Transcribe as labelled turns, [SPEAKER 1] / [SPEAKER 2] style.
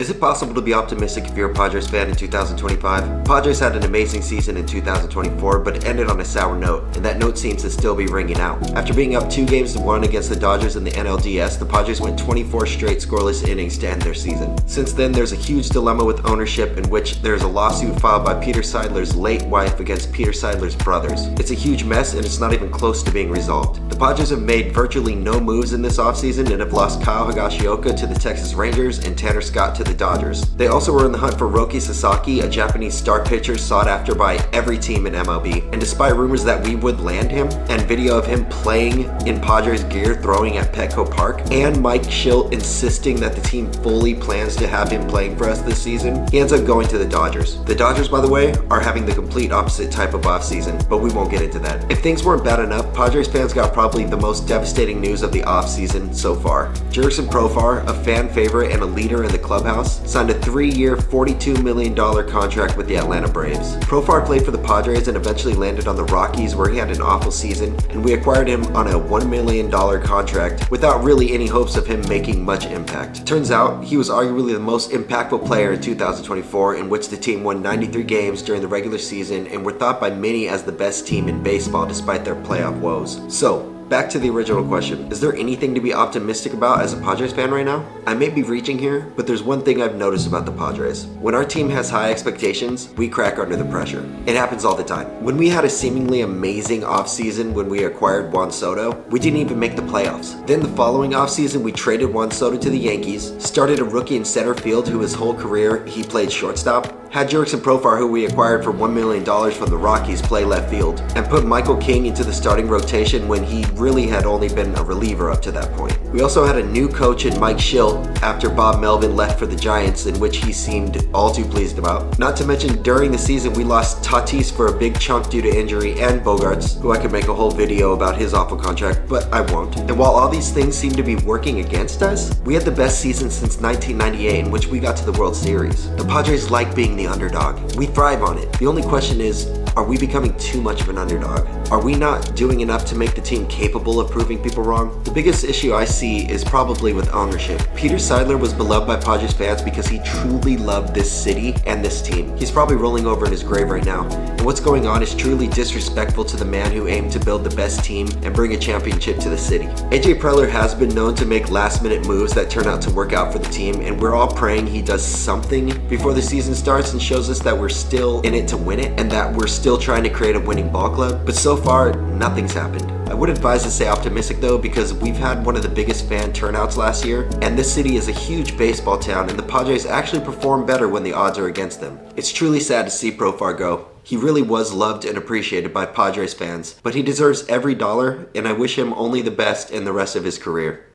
[SPEAKER 1] Is it possible to be optimistic if you're a Padres fan in 2025? Padres had an amazing season in 2024, but it ended on a sour note, and that note seems to still be ringing out. After being up 2-1 against the Dodgers in the NLDS, the Padres went 24 straight scoreless innings to end their season. Since then, there's a huge dilemma with ownership in which there's a lawsuit filed by Peter Seidler's late wife against Peter Seidler's brothers. It's a huge mess, and it's not even close to being resolved. The Padres have made virtually no moves in this offseason and have lost Kyle Higashioka to the Texas Rangers and Tanner Scott to the Dodgers. They also were in the hunt for Roki Sasaki, a Japanese star pitcher sought after by every team in MLB. And despite rumors that we would land him, and video of him playing in Padres gear throwing at Petco Park, and Mike Schilt insisting that the team fully plans to have him playing for us this season, he ends up going to the Dodgers. The Dodgers, by the way, are having the complete opposite type of offseason, but we won't get into that. If things weren't bad enough, Padres fans got probably the most devastating news of the offseason so far. Jurickson Profar, a fan favorite and a leader in the clubhouse, signed a 3-year, $42 million contract with the Atlanta Braves. Profar played for the Padres and eventually landed on the Rockies, where he had an awful season, and we acquired him on a $1 million contract without really any hopes of him making much impact. Turns out, he was arguably the most impactful player in 2024, in which the team won 93 games during the regular season and were thought by many as the best team in baseball despite their playoff woes. So, back to the original question. Is there anything to be optimistic about as a Padres fan right now? I may be reaching here, but there's one thing I've noticed about the Padres. When our team has high expectations, we crack under the pressure. It happens all the time. When we had a seemingly amazing offseason when we acquired Juan Soto, we didn't even make the playoffs. Then the following offseason, we traded Juan Soto to the Yankees, started a rookie in center field who his whole career he played shortstop, had Jurickson Profar, who we acquired for $1 million from the Rockies, play left field, and put Michael King into the starting rotation when he really had only been a reliever up to that point. We also had a new coach in Mike Schilt after Bob Melvin left for the Giants, in which he seemed all too pleased about. Not to mention, during the season, we lost Tatis for a big chunk due to injury, and Bogarts, who I could make a whole video about his awful contract, but I won't. And while all these things seem to be working against us, we had the best season since 1998, in which we got to the World Series. The Padres like being the underdog. We thrive on it. The only question is, are we becoming too much of an underdog? Are we not doing enough to make the team capable of proving people wrong? The biggest issue I see is probably with ownership. Peter Seidler was beloved by Padres fans because he truly loved this city and this team. He's probably rolling over in his grave right now. And what's going on is truly disrespectful to the man who aimed to build the best team and bring a championship to the city. AJ Preller has been known to make last-minute moves that turn out to work out for the team, and we're all praying he does something before the season starts and shows us that we're still in it to win it and that we're still trying to create a winning ball club. But so far, nothing's happened. I would advise to stay optimistic though, because we've had one of the biggest fan turnouts last year, and this city is a huge baseball town, and the Padres actually perform better when the odds are against them. It's truly sad to see Profar go. He really was loved and appreciated by Padres fans, but he deserves every dollar, and I wish him only the best in the rest of his career.